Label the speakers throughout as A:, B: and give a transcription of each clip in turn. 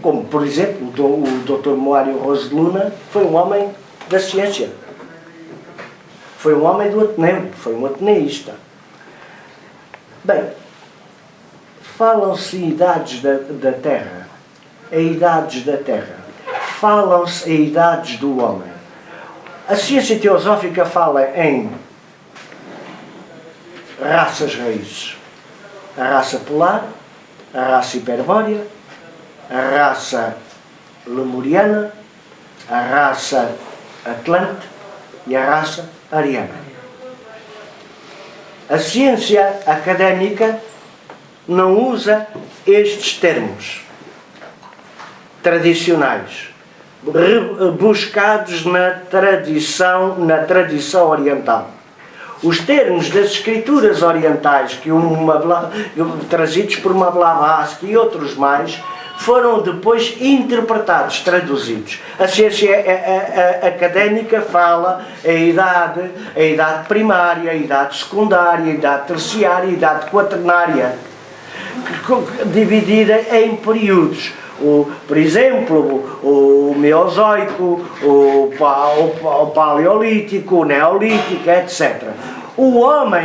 A: como por exemplo o Dr. Moário Rose de Luna foi um homem da ciência, foi um homem do Ateneu, foi um ateneísta. Bem, falam-se idades da Terra, idades da Terra, falam-se idades do homem. A ciência teosófica fala em raças raízes, a raça polar, a raça hiperbórea, a raça lemuriana, a raça atlante e a raça ariana. A ciência académica não usa estes termos tradicionais, buscados na tradição oriental. Os termos das escrituras orientais, trazidos por uma Blavatsky e outros mais, foram depois interpretados, traduzidos. A ciência académica fala a idade primária, a idade secundária, a idade terciária, a idade quaternária, dividida em períodos. Por exemplo, o Mesozoico, o Paleolítico, o Neolítico, etc. O Homo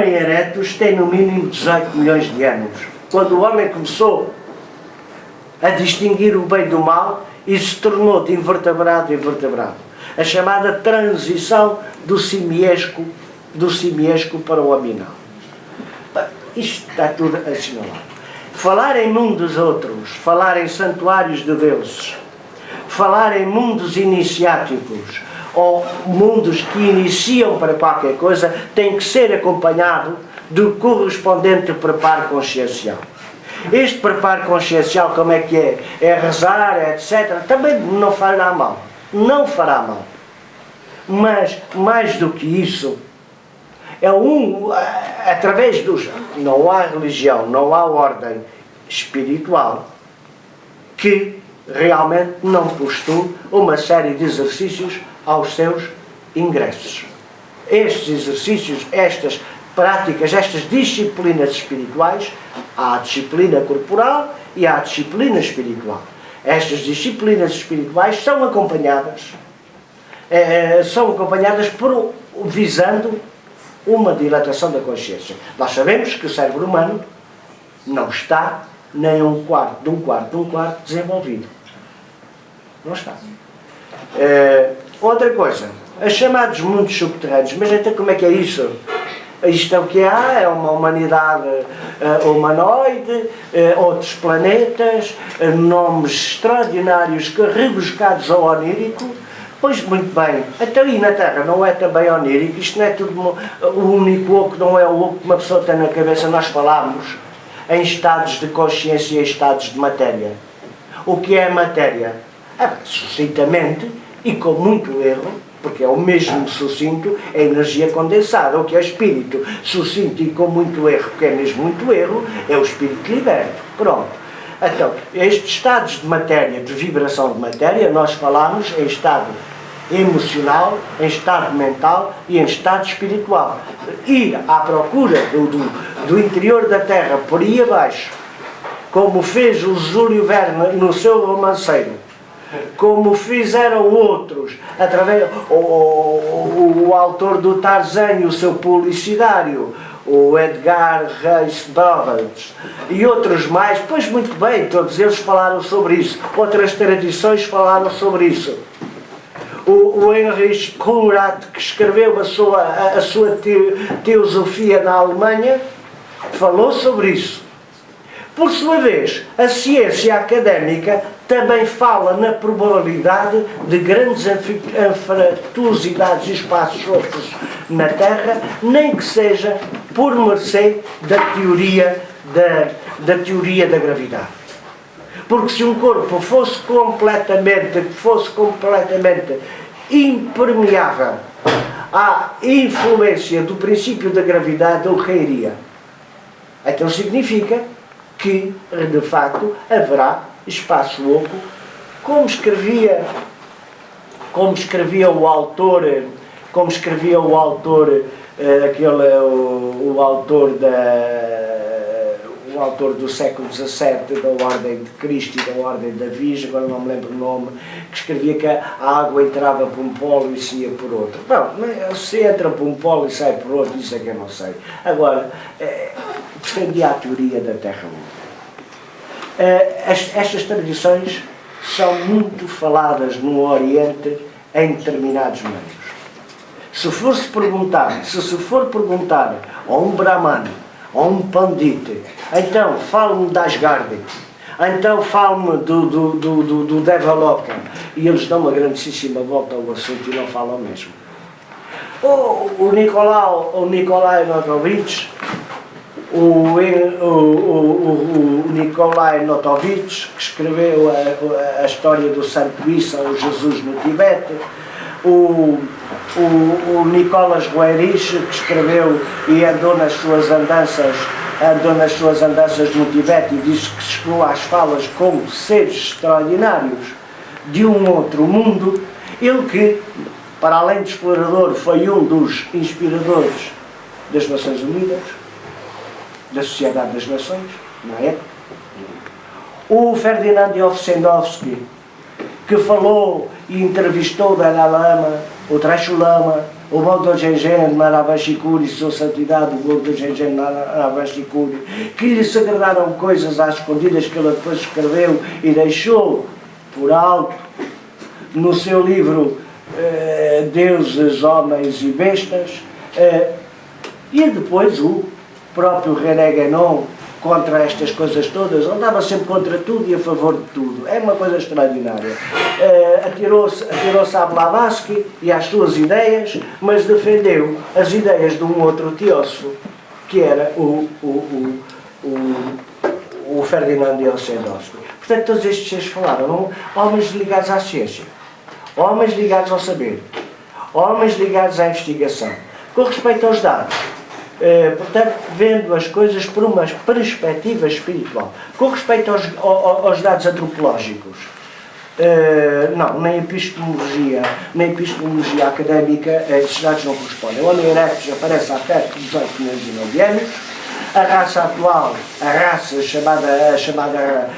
A: erectus tem no mínimo 18 milhões de anos. Quando o homem começou a distinguir o bem do mal e se tornou de invertebrado em vertebrado. A chamada transição do simiesco para o aminal. Isto está tudo assinalado. Falar em mundos outros, falar em santuários de deuses, falar em mundos iniciáticos ou mundos que iniciam para qualquer coisa, tem que ser acompanhado do correspondente preparo consciencial. Este preparo consciencial, como é que é? É rezar, etc. Também não fará mal. Não fará mal. Mas, mais do que isso, através dos... Não há religião, não há ordem espiritual que realmente não postule uma série de exercícios aos seus ingressos. Estes exercícios, estas práticas, estas disciplinas espirituais, há a disciplina corporal e há a disciplina espiritual. Estas disciplinas espirituais são acompanhadas visando uma dilatação da consciência. Nós sabemos que o cérebro humano não está nem um quarto de um quarto desenvolvido. Não está. Outra coisa, os chamados mundos subterrâneos. Mas então como é que é isso? Isto é o que há, é uma humanidade humanoide, outros planetas, nomes extraordinários que rebuscados ao onírico. Pois muito bem, até aí na Terra não é também onírico, isto não é tudo o único oco, não é o oco que uma pessoa tem na cabeça. Nós falamos em estados de consciência e estados de matéria. O que é a matéria? Sucintamente e com muito erro, porque é o mesmo sucinto, é energia condensada. O que é espírito? Sucinto e com muito erro, porque é mesmo muito erro, é o espírito liberto. Pronto. Então, estes estados de matéria, de vibração de matéria, nós falamos em estado emocional, em estado mental e em estado espiritual. Ir à procura do interior da Terra, por aí abaixo, como fez o Júlio Verne no seu romanceiro, como fizeram outros, através o autor do Tarzan e o seu publicitário, o Edgar Rice Burroughs e outros mais. Pois muito bem, todos eles falaram sobre isso, outras tradições falaram sobre isso. O Heinrich Conrad, que escreveu a sua teosofia na Alemanha, falou sobre isso. Por sua vez, a ciência académica também fala na probabilidade de grandes anfratuosidades e espaços outros na Terra, nem que seja por mercê da teoria da gravidade. Porque se um corpo fosse completamente impermeável à influência do princípio da gravidade, ele cairia. Então significa que, de facto, haverá espaço oco, como escrevia o autor um autor do século XVII, da Ordem de Cristo e da Ordem da Virgem, agora não me lembro o nome, que escrevia que a água entrava por um polo e saía por outro. Bom, se entra por um polo e sai por outro, isso é que eu não sei. Agora, defendia a teoria da Terra única. Estas tradições são muito faladas no Oriente em determinados meios. Se se for perguntar a um brahmano, a um pandita, então fale-me das Asgardi, então fale-me do Devaloka, e eles dão uma grandíssima volta ao assunto e não falam mesmo. O Nikolai Notovich, o Nikolai Notovich, que escreveu a história do Santo Issa, o Jesus no Tibete, o Nicolas Guerich, que escreveu e andou nas suas andanças no Tibete e disse que chegou às falas como seres extraordinários de um outro mundo. Ele que, para além de explorador, foi um dos inspiradores das Nações Unidas, da Sociedade das Nações, não é? O Ferdinand Ossendowski, que falou e entrevistou o Dalai Lama, o Trashu Lama, o Bodho Gengen Maravashikuri, Sua Santidade, o Bodho Gengen Maravashikuri, que lhe sagradaram coisas às escondidas que ele depois escreveu e deixou por alto no seu livro Deuses, Homens e Bestas, e depois o próprio René Guénon, contra estas coisas todas, andava sempre contra tudo e a favor de tudo. É uma coisa extraordinária. Atirou-se à Blavatsky e às suas ideias, mas defendeu as ideias de um outro teósofo, que era o Ferdinand Ossendowski. Portanto, todos estes seres falaram, homens ligados à ciência, homens ligados ao saber, homens ligados à investigação. Com respeito aos dados, portanto, vendo as coisas por uma perspectiva espiritual. Com respeito aos dados antropológicos, não, nem epistemologia académica, esses dados não correspondem. O Homo erectus aparece há perto de 18 milhões e meio de anos. A raça atual, a raça chamada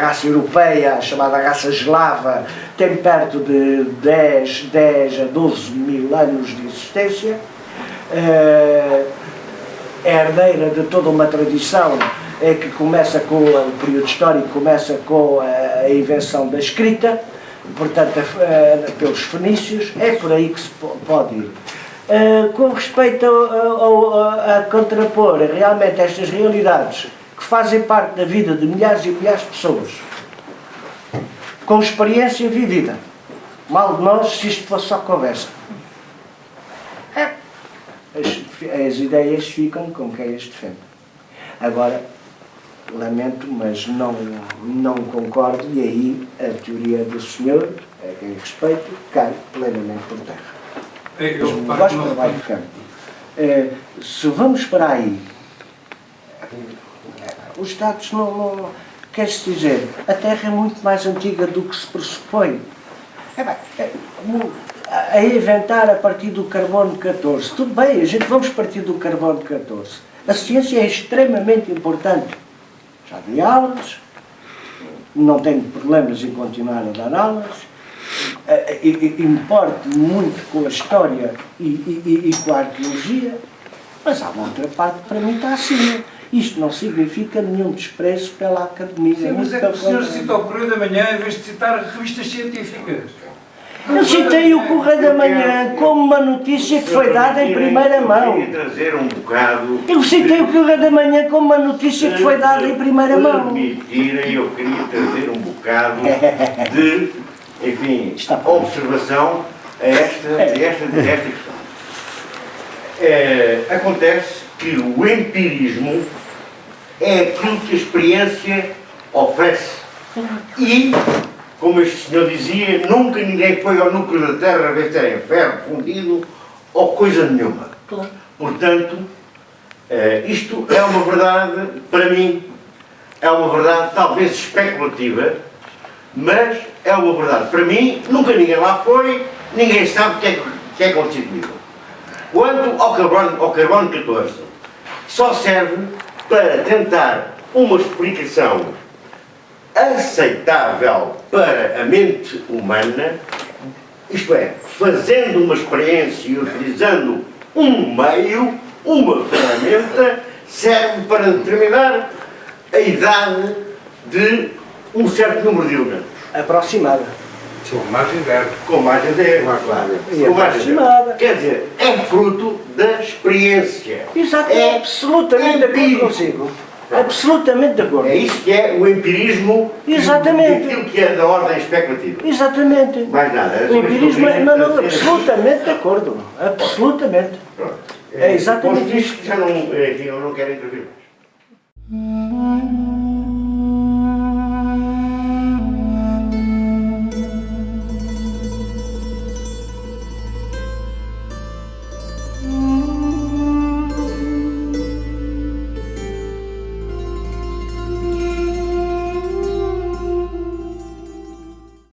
A: raça europeia, a chamada raça eslava, tem perto de 10 a 12 mil anos de existência. É herdeira de toda uma tradição que começa com o período histórico, começa com a invenção da escrita, portanto pelos fenícios. É por aí que se pode ir. Com respeito a contrapor realmente estas realidades que fazem parte da vida de milhares e milhares de pessoas, com experiência vivida, mal de nós se isto fosse só conversa. As ideias ficam com quem as defende. Agora, lamento, mas não concordo, e aí a teoria do senhor, a quem respeito, cai plenamente por terra. Mas não gosto de trabalho de campo. Se vamos para aí, os dados não quer-se dizer, a Terra é muito mais antiga do que se pressupõe. A inventar a partir do carbono 14. Tudo bem, a gente vamos partir do carbono 14. A ciência é extremamente importante. Já dei aulas, não tenho problemas em continuar a dar aulas, importo muito com a história e com a arqueologia, mas há uma outra parte que para mim está acima. Isto não significa nenhum desprezo pela academia.
B: Sim, mas é que o senhor cita o Correio da Manhã em vez de citar revistas científicas.
A: Eu citei o Correio da Manhã como uma notícia que foi dada em primeira mão. Eu citei o Correio da Manhã como uma notícia que foi dada em primeira mão.
C: Permitirem, eu queria trazer um bocado de, enfim, observação a esta questão. Acontece que o empirismo é aquilo que a experiência oferece. E, como este senhor dizia, nunca ninguém foi ao núcleo da Terra a ver se era ferro fundido ou coisa nenhuma.
A: Claro.
C: Portanto, isto é uma verdade, para mim, é uma verdade talvez especulativa, mas é uma verdade. Para mim, nunca ninguém lá foi, ninguém sabe o que é constituído. Quanto ao carbono 14, só serve para tentar uma explicação aceitável para a mente humana, isto é, fazendo uma experiência e utilizando um meio, uma ferramenta, serve para determinar a idade de um certo número de elementos.
A: Aproximada.
B: Com margem de erro.
C: Com margem de erro, claro. Com margem de erro. Quer dizer, é fruto da experiência.
A: Exato, é absolutamente de acordo
C: empírico.
A: consigo. Absolutamente de acordo.
C: É isso que é o empirismo.
A: Exatamente.
C: Aquilo que é da ordem especulativa.
A: Exatamente.
C: Mais nada.
A: O empirismo é
C: Pronto.
A: absolutamente de acordo. Absolutamente. É exatamente
C: Posto isto, já não, eu não quero intervir mais.